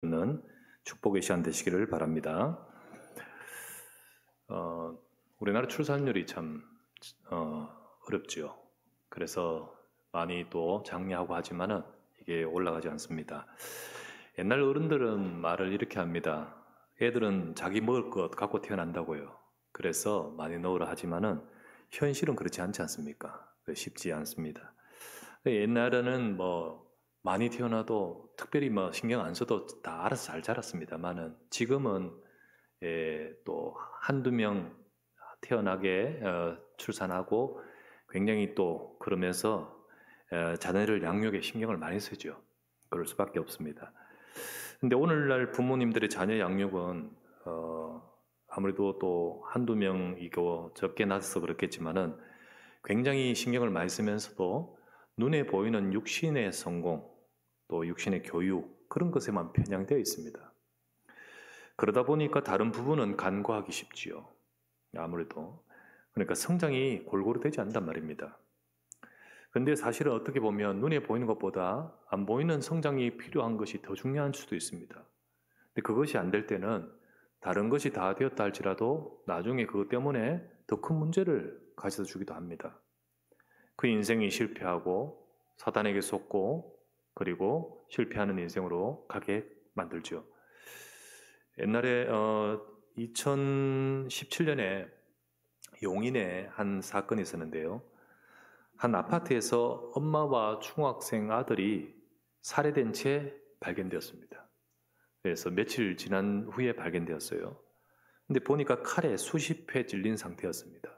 있는 축복의 시간 되시기를 바랍니다. 우리나라 출산율이 참 어렵지요. 그래서 많이 또 장려하고 하지만은 이게 올라가지 않습니다. 옛날 어른들은 말을 이렇게 합니다. 애들은 자기 먹을 것 갖고 태어난다고요. 그래서 많이 넣으라 하지만은 현실은 그렇지 않지 않습니까? 쉽지 않습니다. 옛날에는 뭐 많이 태어나도 특별히 뭐 신경 안 써도 다 알아서 잘 자랐습니다만은 지금은 또 한두 명 태어나게 출산하고 굉장히 또 그러면서 자녀를 양육에 신경을 많이 쓰죠. 그럴 수밖에 없습니다. 근데 오늘날 부모님들의 자녀 양육은 아무래도 또 한두 명이고 적게 낳아서 그렇겠지만은 굉장히 신경을 많이 쓰면서도 눈에 보이는 육신의 성공, 또 육신의 교육 그런 것에만 편향되어 있습니다. 그러다 보니까 다른 부분은 간과하기 쉽지요. 아무래도 그러니까 성장이 골고루 되지 않단 말입니다. 근데 사실은 어떻게 보면 눈에 보이는 것보다 안 보이는 성장이 필요한 것이 더 중요한 수도 있습니다. 근데 그것이 안 될 때는 다른 것이 다 되었다 할지라도 나중에 그것 때문에 더 큰 문제를 가져다 주기도 합니다. 그 인생이 실패하고 사단에게 속고 그리고 실패하는 인생으로 가게 만들죠. 옛날에 2017년에 용인에 한 사건이 있었는데요. 한 아파트에서 엄마와 중학생 아들이 살해된 채 발견되었습니다. 그래서 며칠 지난 후에 발견되었어요. 근데 보니까 칼에 수십 회 찔린 상태였습니다.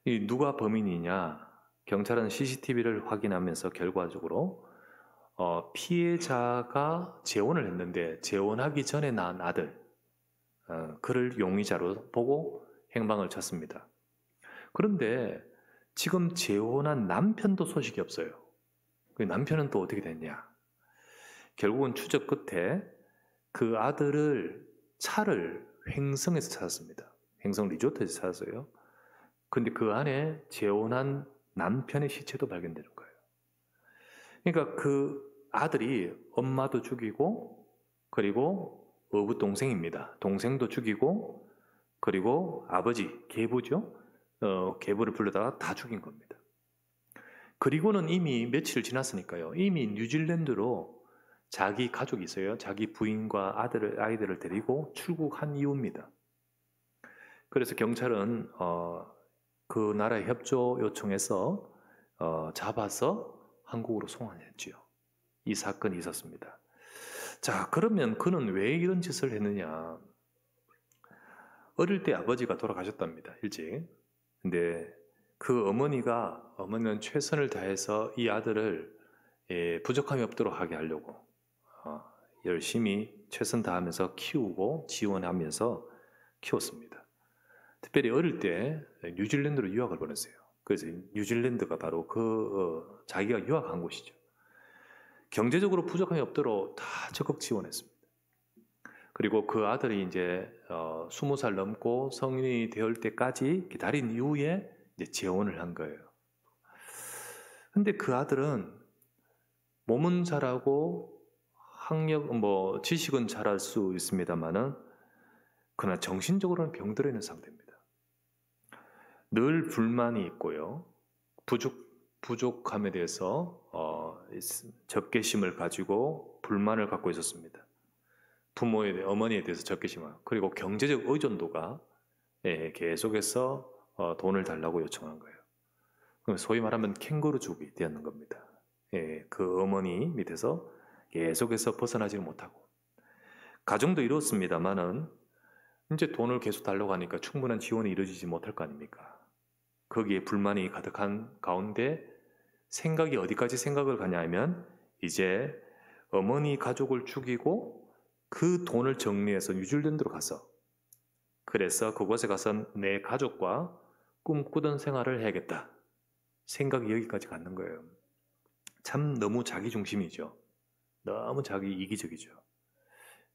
이 누가 범인이냐? 경찰은 CCTV를 확인하면서 결과적으로 피해자가 재혼을 했는데 재혼하기 전에 낳은 아들, 그를 용의자로 보고 행방을 쳤습니다. 그런데 지금 재혼한 남편도 소식이 없어요. 그 남편은 또 어떻게 됐냐? 결국은 추적 끝에 그 아들을 차를 횡성에서 찾았습니다. 횡성 리조트에서 찾았어요. 근데 그 안에 재혼한 남편의 시체도 발견되는 거예요. 그러니까 그 아들이 엄마도 죽이고 그리고 어부 동생입니다. 동생도 죽이고 그리고 아버지 계부죠. 계부를 불러다가 다 죽인 겁니다. 그리고는 이미 며칠 지났으니까요. 이미 뉴질랜드로 자기 가족이 있어요. 자기 부인과 아이들을 데리고 출국한 이유입니다. 그래서 경찰은 그 나라에 협조 요청해서 잡아서 한국으로 송환했지요. 이 사건이 있었습니다. 자, 그러면 그는 왜 이런 짓을 했느냐? 어릴 때 아버지가 돌아가셨답니다. 일찍. 근데 그 어머니는 최선을 다해서 이 아들을 부족함이 없도록 하게 하려고 열심히 최선 다하면서 키우고 지원하면서 키웠습니다. 특별히 어릴 때 뉴질랜드로 유학을 보냈어요. 그래서 뉴질랜드가 바로 자기가 유학한 곳이죠. 경제적으로 부족함이 없도록 다 적극 지원했습니다. 그리고 그 아들이 이제 20살 넘고 성인이 되을 때까지 기다린 이후에 이제 재혼을 한 거예요. 근데 그 아들은 몸은 잘하고 지식은 잘할 수 있습니다만은 그러나 정신적으로는 병들어 있는 상태입니다. 늘 불만이 있고요. 부족함에 대해서 적개심을 가지고 불만을 갖고 있었습니다. 어머니에 대해서 적개심을 그리고 경제적 의존도가 계속해서 돈을 달라고 요청한 거예요. 소위 말하면 캥거루족이 되었는 겁니다. 그 어머니 밑에서 계속해서 벗어나지를 못하고 가정도 이렇습니다만은 이제 돈을 계속 달라고 하니까 충분한 지원이 이루어지지 못할 거 아닙니까? 거기에 불만이 가득한 가운데 생각이 어디까지 생각을 가냐 하면 이제 어머니 가족을 죽이고 그 돈을 정리해서 뉴질랜드로 가서 그래서 그곳에 가서 내 가족과 꿈꾸던 생활을 해야겠다. 생각이 여기까지 갔는 거예요. 참 너무 자기중심이죠. 너무 자기 이기적이죠.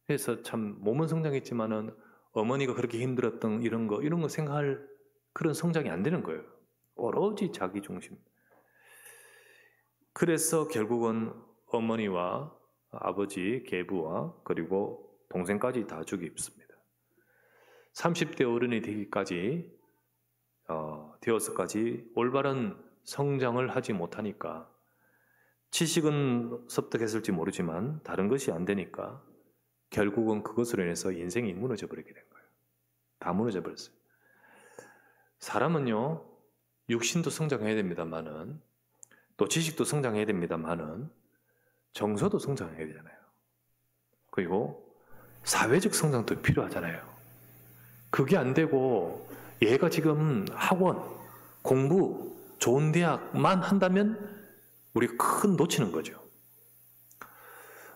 그래서 참 몸은 성장했지만은 어머니가 그렇게 힘들었던 이런 거 생각할 그런 성장이 안 되는 거예요. 오로지 자기중심. 그래서 결국은 어머니와 아버지, 계부와 그리고 동생까지 다 죽입습니다. 30대 어른이 되어서까지 올바른 성장을 하지 못하니까 지식은 습득했을지 모르지만 다른 것이 안 되니까 결국은 그것으로 인해서 인생이 무너져 버리게 된 거예요. 다 무너져 버렸어요. 사람은요, 육신도 성장해야 됩니다만은, 또 지식도 성장해야 됩니다만은, 정서도 성장해야 되잖아요. 그리고 사회적 성장도 필요하잖아요. 그게 안 되고 얘가 지금 학원, 공부, 좋은 대학만 한다면 우리가 큰 놓치는 거죠.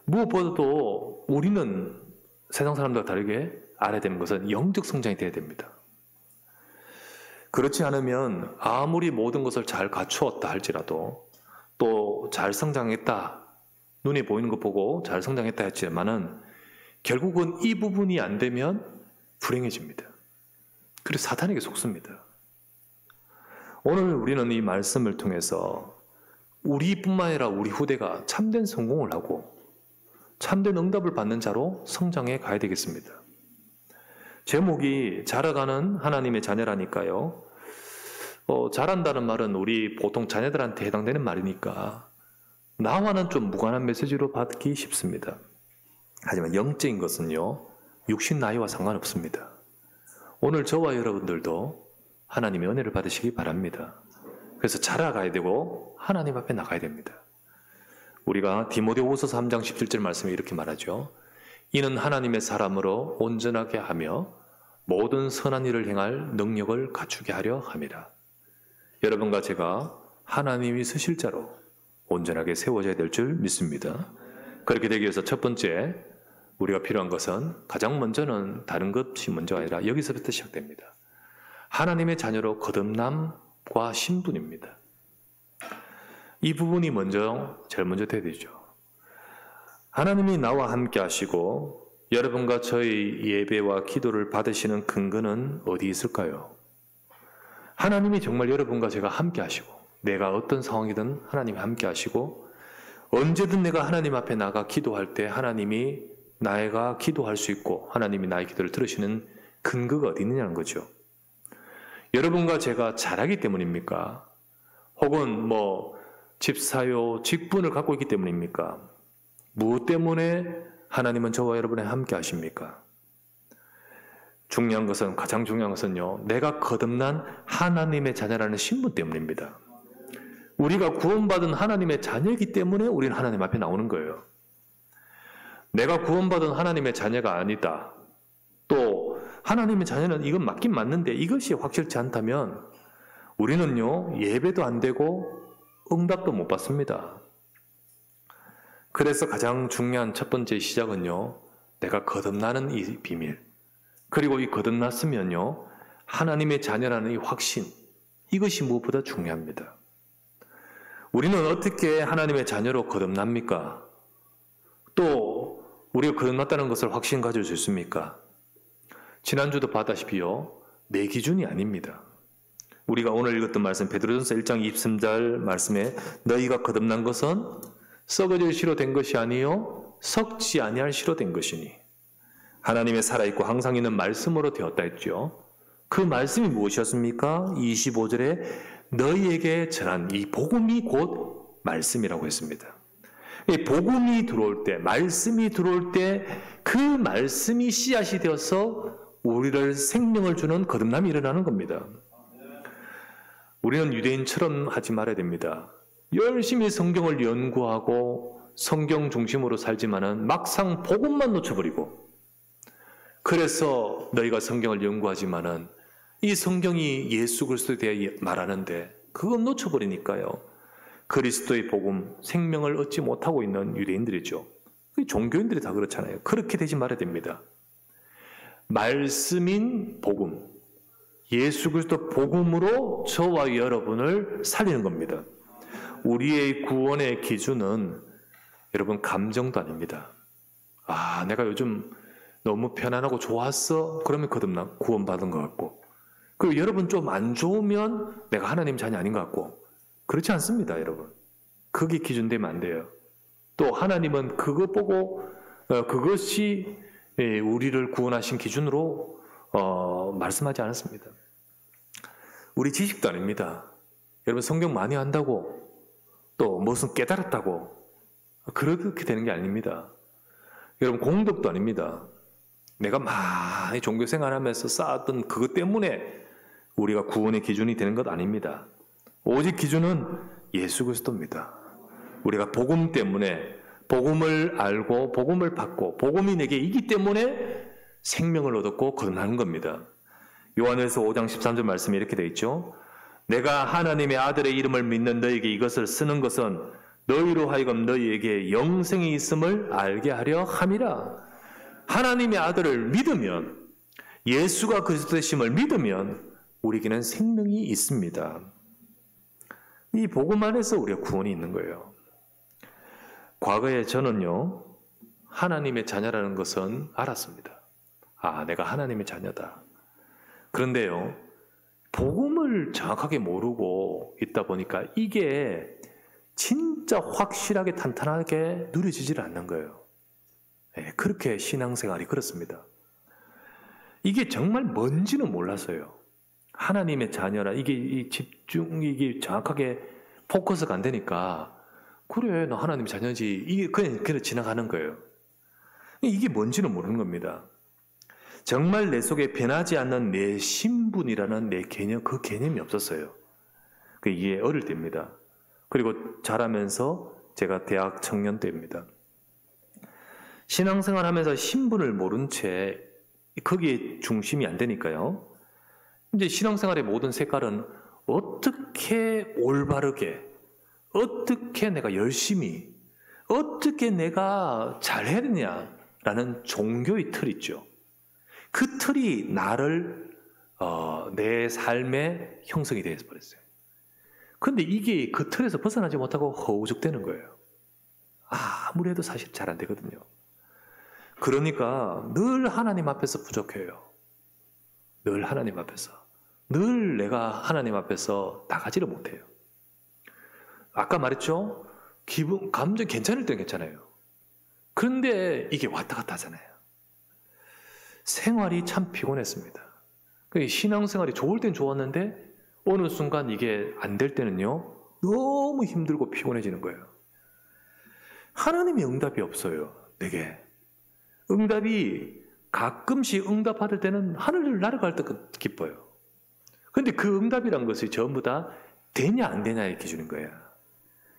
무엇보다도 우리는 세상 사람들과 다르게 알아야 되는 것은 영적 성장이 돼야 됩니다. 그렇지 않으면 아무리 모든 것을 잘 갖추었다 할지라도 또 잘 성장했다, 눈에 보이는 것 보고 잘 성장했다 했지만은 결국은 이 부분이 안 되면 불행해집니다. 그래서 사탄에게 속습니다. 오늘 우리는 이 말씀을 통해서 우리뿐만 아니라 우리 후대가 참된 성공을 하고 참된 응답을 받는 자로 성장해 가야 되겠습니다. 제목이 자라가는 하나님의 자녀라니까요. 자란다는 말은 우리 보통 자녀들한테 해당되는 말이니까 나와는 좀 무관한 메시지로 받기 쉽습니다. 하지만 영적인 것은요, 육신 나이와 상관없습니다. 오늘 저와 여러분들도 하나님의 은혜를 받으시기 바랍니다. 그래서 자라가야 되고 하나님 앞에 나가야 됩니다. 우리가 디모데후서 3장 17절 말씀에 이렇게 말하죠. 이는 하나님의 사람으로 온전하게 하며 모든 선한 일을 행할 능력을 갖추게 하려 함이라. 여러분과 제가 하나님이 쓰실 자로 온전하게 세워져야 될 줄 믿습니다. 그렇게 되기 위해서 첫 번째 우리가 필요한 것은 가장 먼저는 다른 것이 먼저가 아니라 여기서부터 시작됩니다. 하나님의 자녀로 거듭남과 신분입니다. 이 부분이 제일 먼저 돼야 되죠. 하나님이 나와 함께 하시고 여러분과 저희 예배와 기도를 받으시는 근거는 어디 있을까요? 하나님이 정말 여러분과 제가 함께 하시고 내가 어떤 상황이든 하나님이 함께 하시고 언제든 내가 하나님 앞에 나가 기도할 때 하나님이 나가 기도할 수 있고 하나님이 나의 기도를 들으시는 근거가 어디 있느냐는 거죠. 여러분과 제가 잘하기 때문입니까? 혹은 집사요, 직분을 갖고 있기 때문입니까? 무엇 때문에 하나님은 저와 여러분에 함께 하십니까? 가장 중요한 것은요, 내가 거듭난 하나님의 자녀라는 신분 때문입니다. 우리가 구원받은 하나님의 자녀이기 때문에 우리는 하나님 앞에 나오는 거예요. 내가 구원받은 하나님의 자녀가 아니다. 또 하나님의 자녀는 이건 맞긴 맞는데 이것이 확실치 않다면 우리는요, 예배도 안 되고 응답도 못 받습니다. 그래서 가장 중요한 첫 번째 시작은요, 내가 거듭나는 이 비밀, 그리고 이 거듭났으면요, 하나님의 자녀라는 이 확신, 이것이 무엇보다 중요합니다. 우리는 어떻게 하나님의 자녀로 거듭납니까? 또 우리가 거듭났다는 것을 확신 가질 수 있습니까? 지난주도 봤다시피요, 내 기준이 아닙니다. 우리가 오늘 읽었던 말씀 베드로전서 1장 23절 말씀에 너희가 거듭난 것은 썩어질 씨로 된 것이 아니요 썩지 아니할 씨로 된 것이니 하나님의 살아있고 항상 있는 말씀으로 되었다 했죠. 그 말씀이 무엇이었습니까? 25절에 너희에게 전한 이 복음이 곧 말씀이라고 했습니다. 이 복음이 들어올 때, 말씀이 들어올 때 그 말씀이 씨앗이 되어서 우리를 생명을 주는 거듭남이 일어나는 겁니다. 우리는 유대인처럼 하지 말아야 됩니다. 열심히 성경을 연구하고 성경 중심으로 살지만은 막상 복음만 놓쳐버리고, 그래서 너희가 성경을 연구하지만은 이 성경이 예수 그리스도에 대해 말하는데 그건 놓쳐버리니까요, 그리스도의 복음, 생명을 얻지 못하고 있는 유대인들이죠. 종교인들이 다 그렇잖아요. 그렇게 되지 말아야 됩니다. 말씀인 복음, 예수 그리스도 복음으로 저와 여러분을 살리는 겁니다. 우리의 구원의 기준은 여러분 감정도 아닙니다. 내가 요즘 너무 편안하고 좋았어? 그러면 거듭나 구원받은 것 같고, 그리고 여러분 좀 안 좋으면 내가 하나님 자녀 아닌 것 같고, 그렇지 않습니다, 여러분. 그게 기준되면 안 돼요. 또 하나님은 그것 보고 그것이 우리를 구원하신 기준으로 말씀하지 않았습니다. 우리 지식도 아닙니다. 여러분 성경 많이 한다고 또 무슨 깨달았다고 그렇게 되는 게 아닙니다. 여러분 공덕도 아닙니다. 내가 많이 종교 생활하면서 쌓았던 그것 때문에 우리가 구원의 기준이 되는 것 아닙니다. 오직 기준은 예수 그리스도입니다. 우리가 복음 때문에 복음을 알고 복음을 받고 복음이 내게 있기 때문에 생명을 얻었고 거듭나는 겁니다. 요한일서 5장 13절 말씀이 이렇게 되어 있죠. 내가 하나님의 아들의 이름을 믿는 너에게 이것을 쓰는 것은 너희로 하여금 너희에게 영생이 있음을 알게 하려 함이라. 하나님의 아들을 믿으면 예수가 그리스도 되심을 믿으면 우리에게는 생명이 있습니다. 이 복음 안에서 우리가 구원이 있는 거예요. 과거에 저는요, 하나님의 자녀라는 것은 알았습니다. 아, 내가 하나님의 자녀다. 그런데요, 복음을 정확하게 모르고 있다 보니까 이게 진짜 확실하게 탄탄하게 누려지질 않는 거예요. 네, 그렇게 신앙생활이 그렇습니다. 이게 정말 뭔지는 몰랐어요. 하나님의 자녀라 이게 이게 정확하게 포커스가 안 되니까 그래 너 하나님 자녀지 이게 그냥 지나가는 거예요. 이게 뭔지는 모르는 겁니다. 정말 내 속에 변하지 않는 내 신분이라는 내 개념 그 개념이 없었어요. 이게 어릴 때입니다. 그리고 자라면서 제가 대학 청년 때입니다. 신앙생활하면서 신분을 모른 채 거기에 중심이 안 되니까요. 이제 신앙생활의 모든 색깔은 어떻게 올바르게, 어떻게 내가 열심히, 어떻게 내가 잘해야 되냐라는 종교의 틀 있죠. 그 틀이 나를 내 삶의 형성이 되어 버렸어요. 그런데 이게 그 틀에서 벗어나지 못하고 허우적대는 거예요. 아무리 해도 사실 잘 안 되거든요. 그러니까 늘 하나님 앞에서 부족해요. 늘 하나님 앞에서. 늘 내가 하나님 앞에서 나가지를 못해요. 아까 말했죠? 감정 괜찮을 때는 괜찮아요. 그런데 이게 왔다 갔다 하잖아요. 생활이 참 피곤했습니다. 신앙생활이 좋을 땐 좋았는데 어느 순간 이게 안 될 때는요. 너무 힘들고 피곤해지는 거예요. 하나님의 응답이 없어요. 내게. 응답이 가끔씩 응답받을 때는 하늘을 날아갈 때 기뻐요. 그런데 그 응답이란 것이 전부 다 되냐 안 되냐의 기준인 거예요.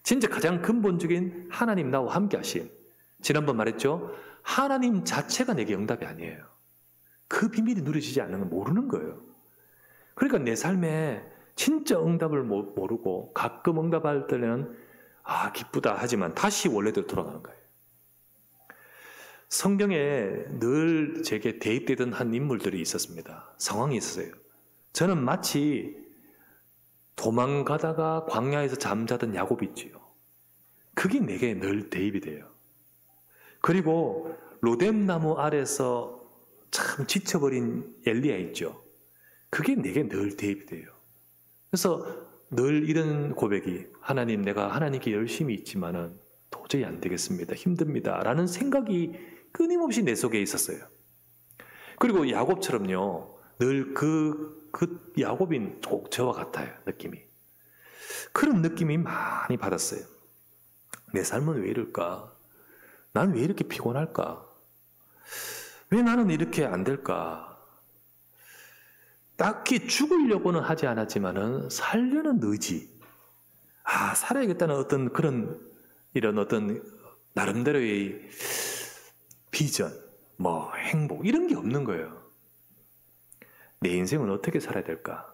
진짜 가장 근본적인 하나님 나와 함께 하심. 지난번 말했죠. 하나님 자체가 내게 응답이 아니에요. 그 비밀이 누려지지 않는 건 모르는 거예요. 그러니까 내 삶에 진짜 응답을 모르고 가끔 응답할 때는 기쁘다 하지만 다시 원래대로 돌아가는 거예요. 성경에 늘 제게 대입되던 한 인물들이 있었습니다. 상황이 있었어요. 저는 마치 도망가다가 광야에서 잠자던 야곱이 있지요. 그게 내게 늘 대입이 돼요. 그리고 로뎀나무 아래서 참 지쳐버린 엘리야 있죠. 그게 내게 늘 대입이 돼요. 그래서 늘 이런 고백이 하나님 내가 하나님께 열심히 있지만은 도저히 안 되겠습니다. 힘듭니다. 라는 생각이 끊임없이 내 속에 있었어요. 그리고 야곱처럼요. 늘 그 야곱인 저와 같아요. 느낌이. 그런 느낌이 많이 받았어요. 내 삶은 왜 이럴까? 난 왜 이렇게 피곤할까? 왜 나는 이렇게 안 될까? 딱히 죽으려고는 하지 않았지만은 살려는 의지. 살아야겠다는 어떤 그런 이런 어떤 나름대로의 비전, 행복 이런 게 없는 거예요. 내 인생은 어떻게 살아야 될까?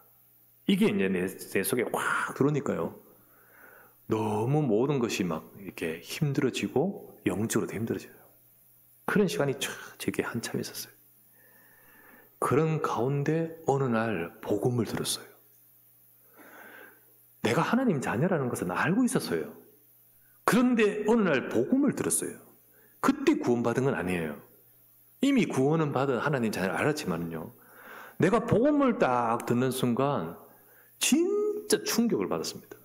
이게 이제 내 속에 확 들어오니까요. 너무 모든 것이 막 이렇게 힘들어지고 영적으로도 힘들어져요. 그런 시간이 제게 한참 있었어요. 그런 가운데 어느 날 복음을 들었어요. 내가 하나님 자녀라는 것은 알고 있었어요. 그런데 어느 날 복음을 들었어요. 그때 구원받은 건 아니에요. 이미 구원은 받은 하나님 자녀를 알았지만요. 내가 복음을 딱 듣는 순간 진짜 충격을 받았습니다.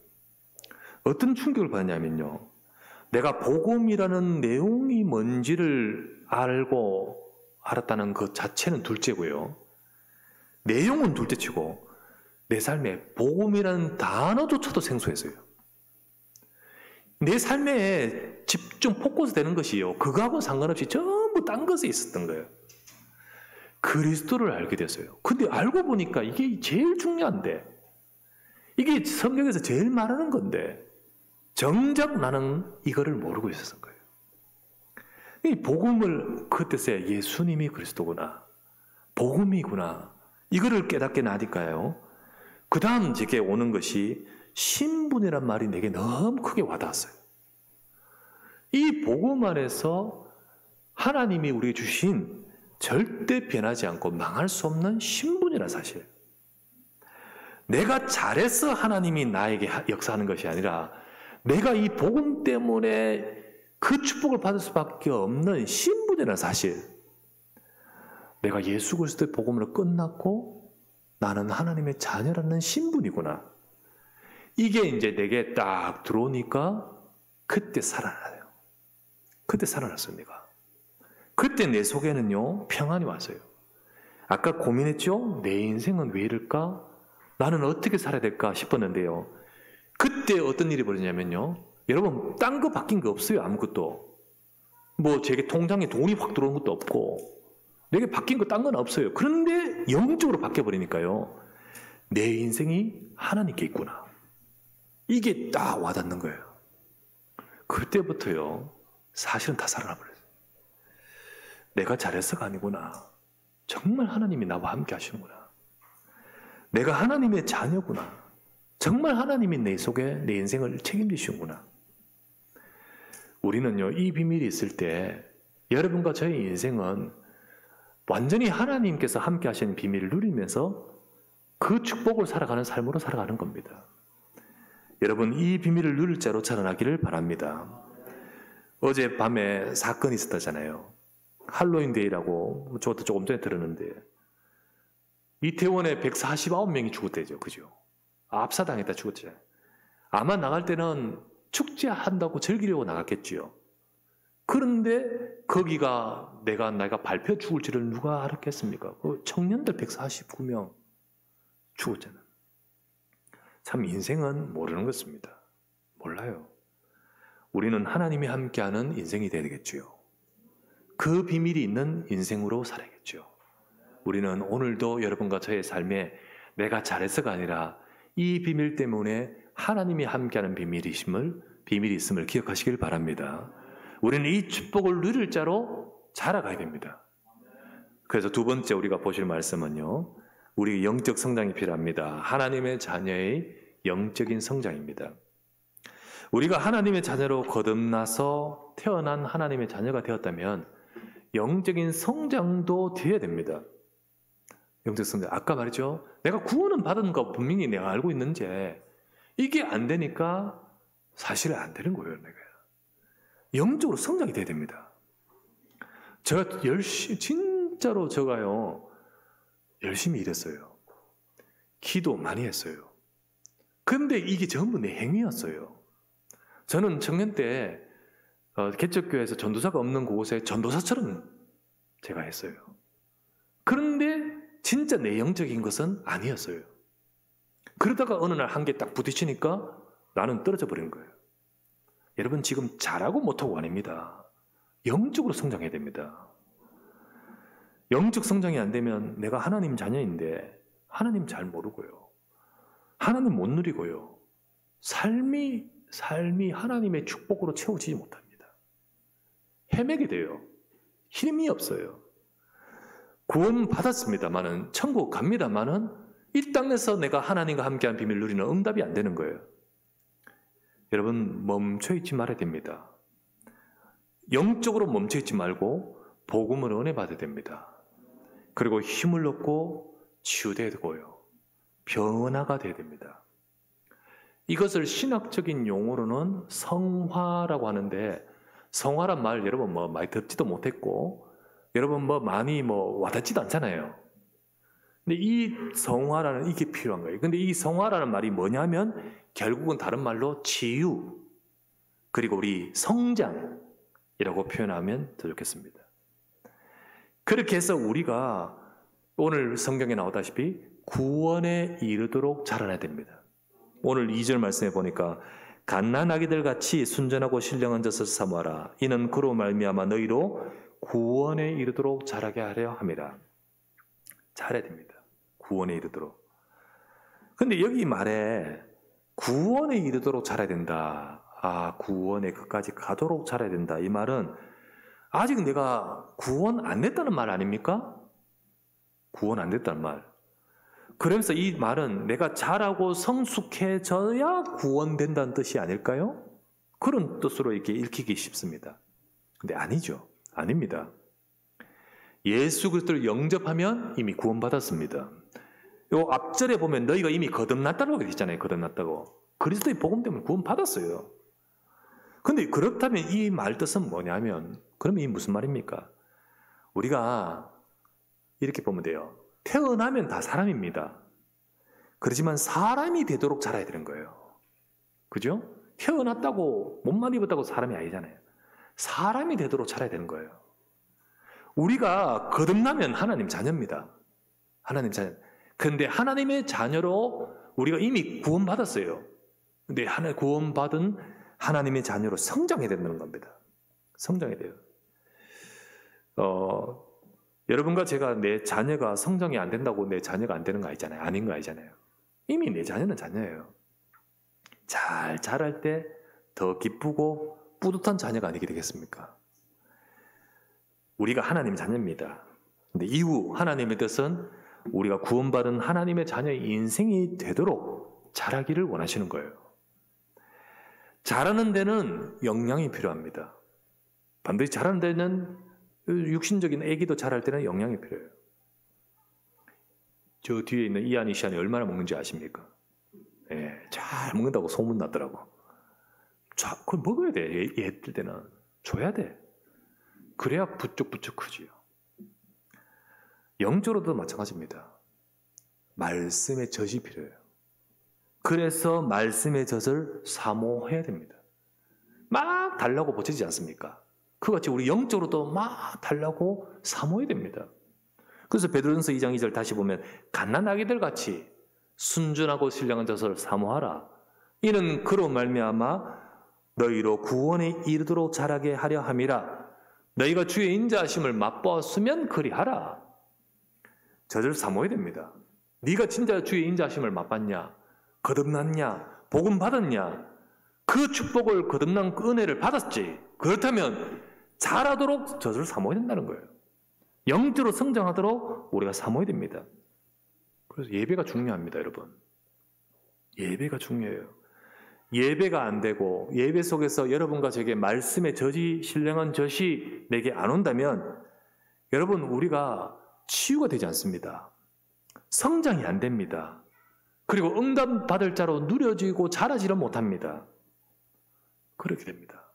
어떤 충격을 받았냐면요. 내가 복음이라는 내용이 뭔지를 알았다는 것 자체는 둘째고요. 내용은 둘째치고 내 삶에 복음이라는 단어조차도 생소했어요. 내 삶에 집중 포커스 되는 것이요, 그거하고는 상관없이 전부 딴 것에 있었던 거예요. 그리스도를 알게 됐어요. 근데 알고 보니까 이게 제일 중요한데, 이게 성경에서 제일 말하는 건데 정작 나는 이거를 모르고 있었던 거예요. 이 복음을 그때서야 예수님이 그리스도구나, 복음이구나, 이거를 깨닫게 나니까요. 그 다음 제게 오는 것이 신분이란 말이 내게 너무 크게 와닿았어요. 이 복음 안에서 하나님이 우리에게 주신 절대 변하지 않고 망할 수 없는 신분이라는 사실. 내가 잘해서 하나님이 나에게 역사하는 것이 아니라 내가 이 복음 때문에 그 축복을 받을 수밖에 없는 신분이라는 사실. 내가 예수 그리스도의 복음으로 끝났고 나는 하나님의 자녀라는 신분이구나. 이게 이제 내게 딱 들어오니까 그때 살아나요. 그때 살아났습니다. 그때 내 속에는요, 평안이 왔어요. 아까 고민했죠? 내 인생은 왜 이럴까? 나는 어떻게 살아야 될까 싶었는데요. 그때 어떤 일이 벌어지냐면요. 여러분, 딴 거 바뀐 거 없어요. 아무것도. 뭐 제게 통장에 돈이 확 들어온 것도 없고 내게 바뀐 거 딴 건 없어요. 그런데 영적으로 바뀌어버리니까요. 내 인생이 하나님께 있구나. 이게 딱 와닿는 거예요. 그때부터요. 사실은 다 살아나버렸어요. 내가 잘해서가 아니구나. 정말 하나님이 나와 함께 하시는구나. 내가 하나님의 자녀구나. 정말 하나님이 내 속에 내 인생을 책임지시는구나. 우리는요, 이 비밀이 있을 때 여러분과 저의 인생은 완전히 하나님께서 함께 하시는 비밀을 누리면서 그 축복을 살아가는 삶으로 살아가는 겁니다. 여러분, 이 비밀을 누릴 자로 자라나기를 바랍니다. 어젯밤에 사건이 있었다잖아요. 할로윈데이라고 저도 조금 전에 들었는데 이태원에 149명이 죽었대죠. 그죠? 압사당했다 죽었죠. 아마 나갈 때는 축제한다고 즐기려고 나갔겠지요. 그런데 거기가 내가 밟혀 죽을지를 누가 알았겠습니까? 그 청년들 149명 죽었잖아요. 참 인생은 모르는 것입니다. 몰라요. 우리는 하나님이 함께하는 인생이 되야 되겠지요. 그 비밀이 있는 인생으로 살아야겠죠. 우리는 오늘도 여러분과 저의 삶에 내가 잘해서가 아니라 이 비밀 때문에 하나님이 함께하는 비밀이 있음을 기억하시길 바랍니다. 우리는 이 축복을 누릴 자로 자라가야 됩니다. 그래서 두 번째 우리가 보실 말씀은요, 우리 영적 성장이 필요합니다. 하나님의 자녀의 영적인 성장입니다. 우리가 하나님의 자녀로 거듭나서 태어난 하나님의 자녀가 되었다면 영적인 성장도 되어야 됩니다. 영적 성장. 아까 말했죠. 내가 구원은 받은 거 분명히 내가 알고 있는데 이게 안 되니까 사실은 안 되는 거예요. 내가 영적으로 성장이 돼야 됩니다. 제가 진짜로 제가요 열심히 일했어요. 기도 많이 했어요. 근데 이게 전부 내 행위였어요. 저는 청년 때 개척교회에서 전도사가 없는 곳에 전도사처럼 제가 했어요. 그런데 진짜 내 영적인 것은 아니었어요. 그러다가 어느 날 한계 딱 부딪히니까 나는 떨어져 버린 거예요. 여러분, 지금 잘하고 못하고 아닙니다. 영적으로 성장해야 됩니다. 영적 성장이 안 되면 내가 하나님 자녀인데 하나님 잘 모르고요. 하나님 못 누리고요. 삶이 하나님의 축복으로 채워지지 못합니다. 헤매게 돼요. 힘이 없어요. 구원 받았습니다마는, 천국 갑니다마는 이 땅에서 내가 하나님과 함께한 비밀을 누리는 응답이 안 되는 거예요. 여러분, 멈춰있지 말아야 됩니다. 영적으로 멈춰있지 말고 복음을 은혜 받아야 됩니다. 그리고 힘을 얻고 치유돼야 되고요. 변화가 돼야 됩니다. 이것을 신학적인 용어로는 성화라고 하는데, 성화란 말 여러분 많이 듣지도 못했고 여러분 많이 와닿지도 않잖아요. 근데 이 성화라는 이게 필요한 거예요. 근데 이 성화라는 말이 뭐냐면 결국은 다른 말로 치유, 그리고 우리 성장이라고 표현하면 더 좋겠습니다. 그렇게 해서 우리가 오늘 성경에 나오다시피 구원에 이르도록 자라나야 됩니다. 오늘 2절 말씀해 보니까 갓난 아기들 같이 순전하고 신령한 젖을 사모하라. 이는 그로 말미암아 너희로 구원에 이르도록 자라게 하려 함이라. 잘해야 됩니다. 구원에 이르도록. 근데 여기 말에 구원에 이르도록 자라야 된다. 구원에 끝까지 가도록 자라야 된다. 이 말은 아직 내가 구원 안 됐다는 말 아닙니까? 구원 안 됐다는 말. 그러면서 이 말은 내가 자라고 성숙해져야 구원된다는 뜻이 아닐까요? 그런 뜻으로 이렇게 읽히기 쉽습니다. 근데 아니죠. 아닙니다. 예수 그리스도를 영접하면 이미 구원받았습니다. 요 앞절에 보면 너희가 이미 거듭났다고 했잖아요. 거듭났다고. 그리스도의 복음 때문에 구원받았어요. 근데 그렇다면 이 말 뜻은 뭐냐면, 그러면 이 무슨 말입니까? 우리가 이렇게 보면 돼요. 태어나면 다 사람입니다. 그렇지만 사람이 되도록 자라야 되는 거예요. 그죠? 태어났다고 몸만 입었다고 사람이 아니잖아요. 사람이 되도록 자라야 되는 거예요. 우리가 거듭나면 하나님 자녀입니다. 하나님 자녀. 그런데 하나님의 자녀로 우리가 이미 구원받았어요. 근데 구원받은 하나님의 자녀로 성장해야 된다는 겁니다. 성장해야 돼요. 여러분과 제가 내 자녀가 성장이 안 된다고 내 자녀가 안 되는 거 아니잖아요. 아닌 거 아니잖아요. 이미 내 자녀는 자녀예요. 잘 자랄 때 더 기쁘고 뿌듯한 자녀가 아니게 되겠습니까? 우리가 하나님 자녀입니다. 근데 이후 하나님의 뜻은 우리가 구원받은 하나님의 자녀의 인생이 되도록 자라기를 원하시는 거예요. 자라는 데는 영양이 필요합니다. 반드시 자라는 데는 육신적인 아기도 자랄 때는 영양이 필요해요. 저 뒤에 있는 이한이 시안이 얼마나 먹는지 아십니까? 예, 잘 먹는다고 소문났더라고. 그걸 먹어야 돼. 얘들 때는 줘야 돼. 그래야 부쩍부쩍 크지요. 영적으로도 마찬가지입니다. 말씀의 젖이 필요해요. 그래서 말씀의 젖을 사모해야 됩니다. 막 달라고 보채지 않습니까? 그같이 우리 영적으로도 막 달라고 사모해야 됩니다. 그래서 베드로전서 2장 2절 다시 보면 갓난 아기들 같이 순전하고 신령한 젖을 사모하라. 이는 그로 말미암아 너희로 구원에 이르도록 자라게 하려 함이라. 너희가 주의 인자하심을 맛보았으면 그리하라. 젖을 사모해야 됩니다. 네가 진짜 주의 인자하심을 맛봤냐? 거듭났냐? 복음 받았냐? 그 축복을 거듭난 그 은혜를 받았지. 그렇다면 자라도록 젖을 사모해야 된다는 거예요. 영적으로 성장하도록 우리가 사모해야 됩니다. 그래서 예배가 중요합니다, 여러분. 예배가 중요해요. 예배가 안 되고 예배 속에서 여러분과 제게 말씀의 젖이 신령한 젖이 내게 안 온다면 여러분 우리가 치유가 되지 않습니다. 성장이 안 됩니다. 그리고 응답받을 자로 누려지고 자라지를 못합니다. 그렇게 됩니다.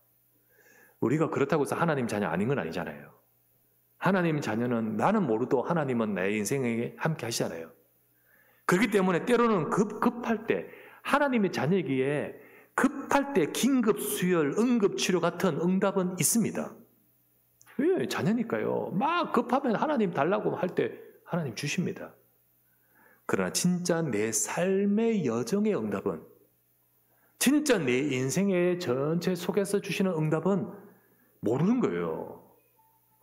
우리가 그렇다고 해서 하나님 자녀 아닌 건 아니잖아요. 하나님 자녀는 나는 모르도 하나님은 내 인생에 함께 하시잖아요. 그렇기 때문에 때로는 급할 때 하나님의 자녀이기에 급할 때 긴급 수혈, 응급 치료 같은 응답은 있습니다. 왜? 자녀니까요. 막 급하면 하나님 달라고 할 때 하나님 주십니다. 그러나 진짜 내 삶의 여정의 응답은, 진짜 내 인생의 전체 속에서 주시는 응답은 모르는 거예요.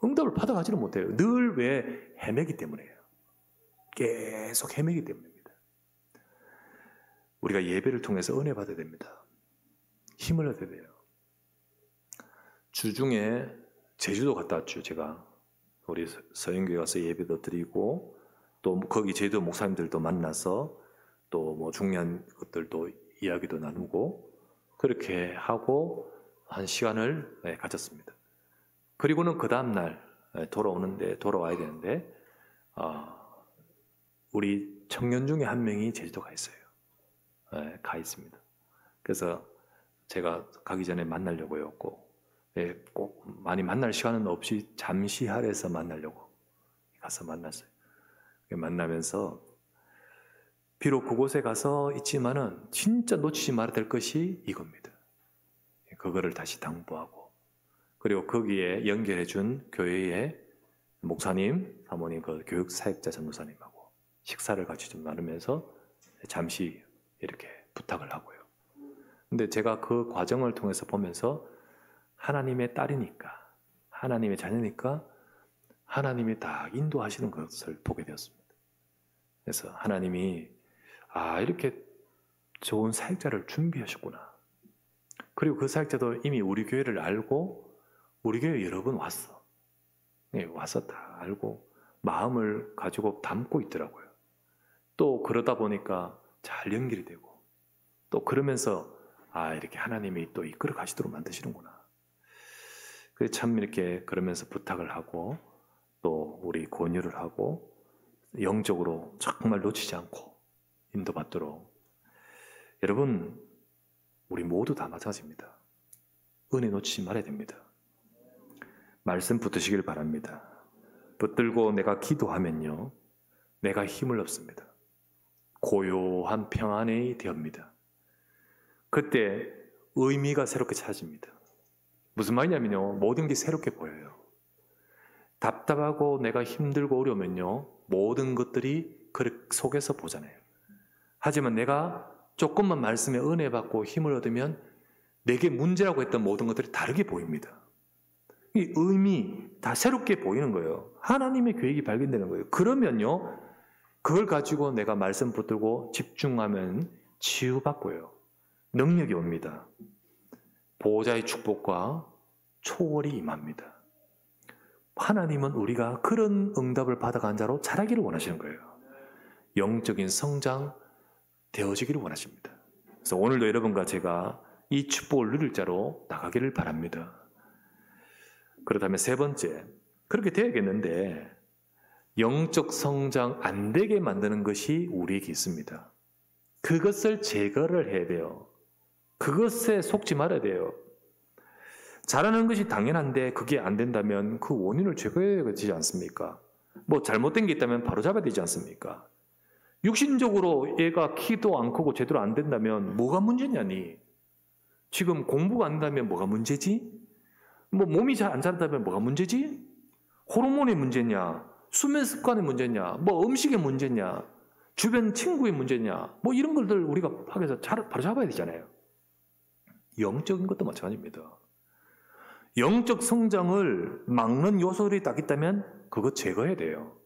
응답을 받아가지는 못해요. 늘 왜? 헤매기 때문이에요. 계속 헤매기 때문입니다. 우리가 예배를 통해서 은혜 받아야 됩니다. 힘을 얻어야 돼요. 주중에 제주도 갔다 왔죠. 제가 우리 서영교회 가서 예배도 드리고 또 거기 제주도 목사님들도 만나서 또 뭐 중요한 것들도 이야기도 나누고 그렇게 하고 한 시간을 가졌습니다. 그리고는 그 다음날 돌아와야 되는데 우리 청년 중에 한 명이 제주도 가 있어요. 가 있습니다. 그래서 제가 가기 전에 만나려고 했고 꼭 많이 만날 시간은 없이 잠시 할애해서 만나려고 가서 만났어요. 만나면서 비록 그곳에 가서 있지만은 진짜 놓치지 말아야 될 것이 이겁니다. 그거를 다시 당부하고, 그리고 거기에 연결해 준 교회의 목사님, 사모님, 그 교육 사역자 전도사님하고 식사를 같이 좀 나누면서 잠시 이렇게 부탁을 하고요. 근데 제가 그 과정을 통해서 보면서 하나님의 딸이니까, 하나님의 자녀니까 하나님이 다 인도하시는 것을 보게 되었습니다. 그래서 하나님이 이렇게 좋은 사역자를 준비하셨구나. 그리고 그 사역자도 이미 우리 교회를 알고 우리 교회 여러 번 왔어. 와서 다 알고 마음을 가지고 담고 있더라고요. 또 그러다 보니까 잘 연결이 되고, 또 그러면서 이렇게 하나님이 또 이끌어 가시도록 만드시는구나. 그래서 참 이렇게 그러면서 부탁을 하고 또 우리 권유를 하고 영적으로 정말 놓치지 않고 인도받도록. 여러분, 우리 모두 다 마찬가지입니다. 은혜 놓치지 말아야 됩니다. 말씀 붙드시길 바랍니다. 붙들고 내가 기도하면요, 내가 힘을 얻습니다. 고요한 평안이 되옵니다. 그때 의미가 새롭게 찾아집니다. 무슨 말이냐면요, 모든 게 새롭게 보여요. 답답하고 내가 힘들고 어려우면요, 모든 것들이 그 속에서 보잖아요. 하지만 내가 조금만 말씀에 은혜 받고 힘을 얻으면 내게 문제라고 했던 모든 것들이 다르게 보입니다. 이 의미 다 새롭게 보이는 거예요. 하나님의 계획이 발견되는 거예요. 그러면요, 그걸 가지고 내가 말씀 붙들고 집중하면 치유받고요, 능력이 옵니다. 보호자의 축복과 초월이 임합니다. 하나님은 우리가 그런 응답을 받아간 자로 자라기를 원하시는 거예요. 영적인 성장 되어지기를 원하십니다. 그래서 오늘도 여러분과 제가 이 축복을 누릴 자로 나가기를 바랍니다. 그렇다면 세 번째, 그렇게 되어야겠는데 영적 성장 안 되게 만드는 것이 우리에게 있습니다. 그것을 제거를 해야 돼요. 그것에 속지 말아야 돼요. 잘하는 것이 당연한데 그게 안 된다면 그 원인을 제거해야 되지 않습니까? 뭐 잘못된 게 있다면 바로 잡아야 되지 않습니까? 육신적으로 얘가 키도 안 크고 제대로 안 된다면 뭐가 문제냐니? 지금 공부가 안 된다면 뭐가 문제지? 뭐 몸이 잘 안 자란다면 뭐가 문제지? 호르몬의 문제냐? 수면 습관의 문제냐? 뭐 음식의 문제냐? 주변 친구의 문제냐? 뭐 이런 것들 우리가 하면서 바로 잡아야 되잖아요. 영적인 것도 마찬가지입니다. 영적 성장을 막는 요소들이 딱 있다면 그거 제거해야 돼요.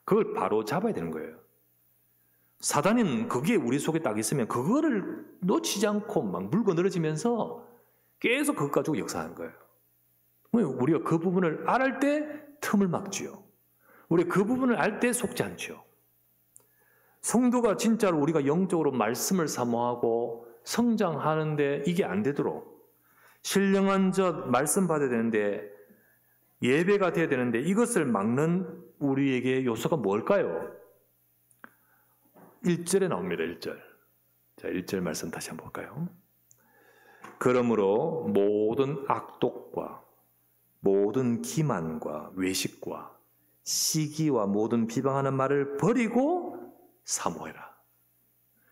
그걸 바로 잡아야 되는 거예요. 사단은 그게 우리 속에 딱 있으면 그거를 놓치지 않고 막 물고 늘어지면서 계속 그것 가지고 역사하는 거예요. 우리가 그 부분을 알 때 틈을 막지요. 우리가 그 부분을 알 때 속지 않죠. 성도가 진짜로 우리가 영적으로 말씀을 사모하고 성장하는데 이게 안 되도록, 신령한 것 말씀 받아야 되는데 예배가 돼야 되는데 이것을 막는 우리에게 요소가 뭘까요? 1절에 나옵니다. 1절. 자, 1절 말씀 다시 한번 볼까요? 그러므로 모든 악독과 모든 기만과 외식과 시기와 모든 비방하는 말을 버리고 사모해라.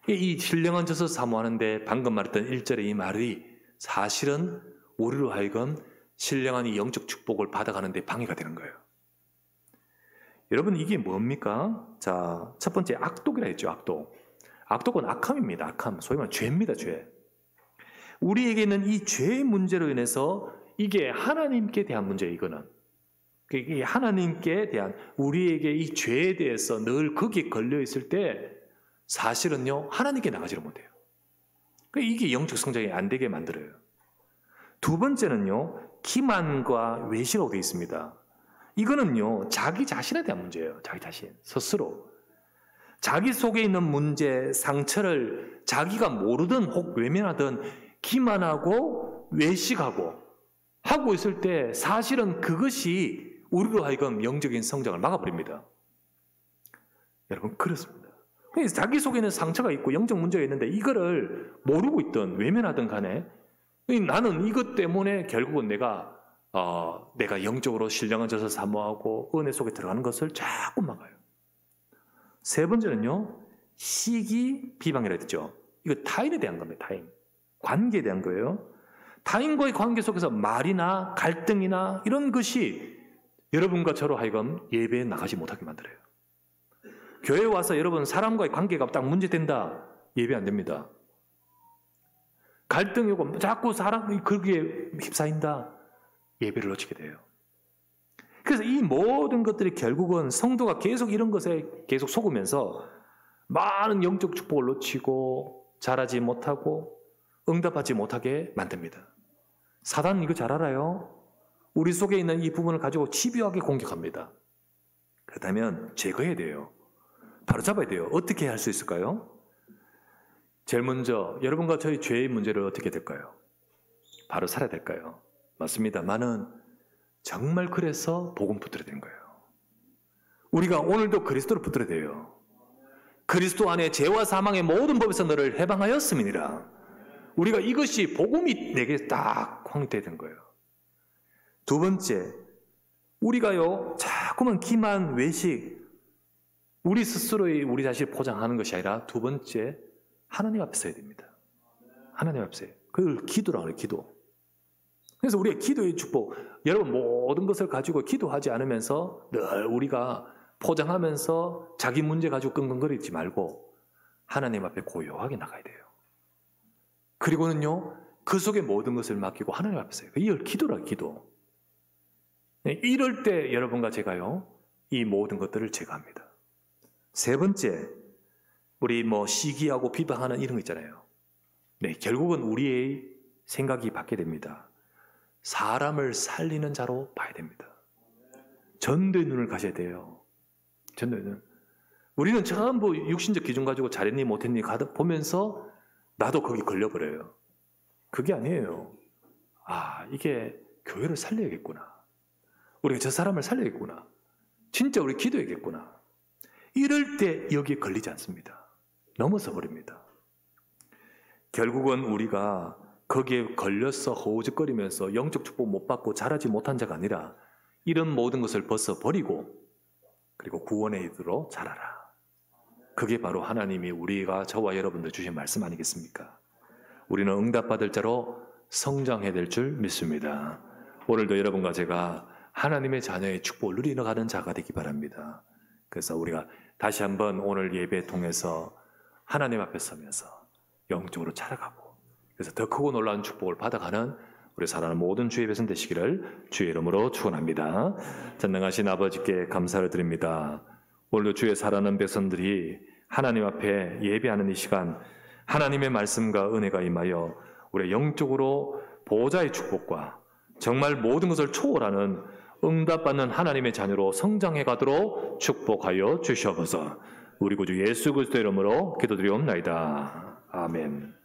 이 신령한 젖을 사모하는데 방금 말했던 1절의 이 말이 사실은 우리로 하여금 신령한 이 영적 축복을 받아가는 데 방해가 되는 거예요. 여러분, 이게 뭡니까? 자, 첫 번째 악독이라 했죠. 악독. 악독은 악함입니다. 악함. 소위 말하는 죄입니다. 죄. 우리에게는 이 죄의 문제로 인해서 이게 하나님께 대한 문제예요. 이거는. 이게 하나님께 대한, 우리에게 이 죄에 대해서 늘 거기에 걸려있을 때 사실은요, 하나님께 나가지를 못해요. 이게 영적 성장이 안 되게 만들어요. 두 번째는요, 기만과 외식이라고 되어 있습니다. 이거는요, 자기 자신에 대한 문제예요. 자기 자신, 스스로. 자기 속에 있는 문제, 상처를 자기가 모르든 혹 외면하든 기만하고 외식하고 하고 있을 때 사실은 그것이 우리로 하여금 영적인 성장을 막아버립니다. 여러분, 그렇습니다. 자기 속에는 상처가 있고 영적 문제가 있는데 이거를 모르고 있든 외면하든 간에 나는 이것 때문에 결국은 내가 영적으로 신령한 젖을 사모하고 은혜 속에 들어가는 것을 자꾸 막아요. 세 번째는요, 시기 비방이라 했죠. 이거 타인에 대한 겁니다. 타인. 관계에 대한 거예요. 타인과의 관계 속에서 말이나 갈등이나 이런 것이 여러분과 저로 하여금 예배에 나가지 못하게 만들어요. 교회에 와서 여러분 사람과의 관계가 딱 문제된다, 예배 안 됩니다. 갈등이 오고 자꾸 사람이 거기에 휩싸인다, 예배를 놓치게 돼요. 그래서 이 모든 것들이 결국은 성도가 계속 이런 것에 계속 속으면서 많은 영적 축복을 놓치고 자라지 못하고 응답하지 못하게 만듭니다. 사단은 이거 잘 알아요. 우리 속에 있는 이 부분을 가지고 집요하게 공격합니다. 그렇다면 제거해야 돼요. 바로 잡아야 돼요. 어떻게 할 수 있을까요? 제일 먼저 여러분과 저희 죄의 문제를 어떻게 될까요? 바로 살아야 될까요? 맞습니다만은 정말 그래서 복음 붙들어야 되는 거예요. 우리가 오늘도 그리스도를 붙들어야 돼요. 그리스도 안에 죄와 사망의 모든 법에서 너를 해방하였음이니라. 우리가 이것이 복음이 내게 딱 확립돼야 되는 거예요. 두 번째, 우리가요 자꾸만 기만 외식, 우리 스스로의 우리 자신을 포장하는 것이 아니라 두 번째, 하나님 앞에 서야 됩니다. 하나님 앞에 서요. 그걸 기도라고 해요. 기도. 그래서 우리의 기도의 축복, 여러분 모든 것을 가지고 기도하지 않으면서 늘 우리가 포장하면서 자기 문제 가지고 끙끙거리지 말고 하나님 앞에 고요하게 나가야 돼요. 그리고는요, 그 속에 모든 것을 맡기고 하나님 앞에 서요. 이걸 기도라, 기도. 이럴 때 여러분과 제가요, 이 모든 것들을 제거합니다. 세 번째, 우리 시기하고 비방하는 이런 거 있잖아요. 네, 결국은 우리의 생각이 바뀌게 됩니다. 사람을 살리는 자로 봐야 됩니다. 전도의 눈을 가셔야 돼요. 전도의 눈. 우리는 전부 육신적 기준 가지고 잘했니 못했니 보면서 나도 거기 걸려버려요. 그게 아니에요. 이게 교회를 살려야겠구나. 우리가 저 사람을 살려야겠구나. 진짜 우리 기도해야겠구나. 이럴 때 여기에 걸리지 않습니다. 넘어서 버립니다. 결국은 우리가 거기에 걸려서 허우적거리면서 영적 축복 못 받고 자라지 못한 자가 아니라 이런 모든 것을 벗어버리고 그리고 구원에 이르도록 자라라. 그게 바로 하나님이 우리가 저와 여러분들 주신 말씀 아니겠습니까? 우리는 응답받을 자로 성장해야 될 줄 믿습니다. 오늘도 여러분과 제가 하나님의 자녀의 축복을 누리러 가는 자가 되기 바랍니다. 그래서 우리가 다시 한번 오늘 예배 통해서 하나님 앞에 서면서 영적으로 자라가고 그래서 더 크고 놀라운 축복을 받아가는 우리 사랑하는 모든 주의 백성 되시기를 주의 이름으로 축원합니다. 전능하신 아버지께 감사를 드립니다. 오늘도 주의 사랑하는 백성들이 하나님 앞에 예배하는 이 시간 하나님의 말씀과 은혜가 임하여 우리 영적으로 보호자의 축복과 정말 모든 것을 초월하는 응답받는 하나님의 자녀로 성장해 가도록 축복하여 주시옵소서. 우리 구주 예수 그리스도의 이름으로 기도드리옵나이다. 아멘.